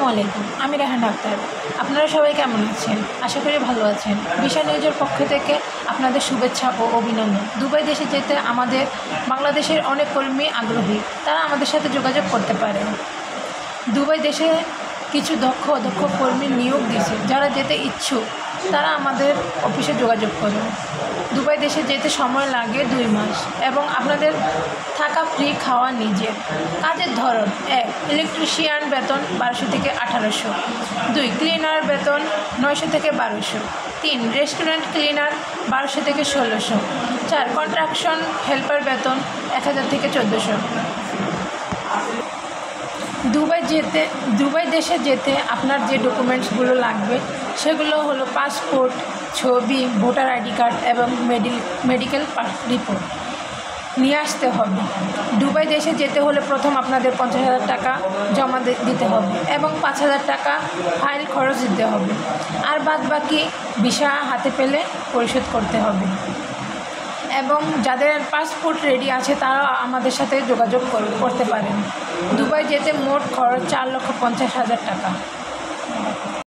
আসসালামু আলাইকুম। আমি রেহানা আক্তার। আপনারা সবাই কেমন আছেন? আশা করি ভালো আছেন। ভিসা নিউজের পক্ষ থেকে আপনাদের শুভেচ্ছা ও অভিনন্দন। দুবাই দেশে যেতে আমাদের বাংলাদেশের অনেক কর্মী আগ্রহী। তারা আমাদের সাথে যোগাযোগ করতে পারে। দুবাই দেশে কিছু দক্ষ কর্মী নিয়োগ দিয়েছে। যারা যেতে ইচ্ছুক তারা আমাদের অফিসে যোগাযোগ করুন। দুবাই দেশে যেতে সময় লাগে 2 মাস এবং আপনাদের থাকা ফ্রি, খাওয়া নিজের। কাজের ধরন: 1. ইলেকট্রিশিয়ান, বেতন 1200 থেকে 1800। 2. ক্লিনার, বেতন 900 থেকে 1200। 3. রেস্টুরেন্ট ক্লিনার 1200 থেকে 1600। 4. কনস্ট্রাকশন হেল্পার, বেতন 1000 থেকে 1400। দুবাই দেশে যেতে আপনার যে ডকুমেন্টসগুলো লাগবে সেগুলো হলো পাসপোর্ট, ছবি, ভোটার আইডি কার্ড এবং মেডিকেল রিপোর্ট নিয়ে আসতে হবে। দুবাই দেশে যেতে হলে প্রথম আপনাদের 50,000 টাকা জমা দিতে হবে এবং 5,000 টাকা ফাইল খরচ দিতে হবে, আর বাদবাকি ভিসা হাতে পেলে পরিশোধ করতে হবে। এবং যাদের পাসপোর্ট রেডি আছে তারা আমাদের সাথে যোগাযোগ করতে পারেন। দুবাই যেতে মোট খরচ 4,50,000 টাকা।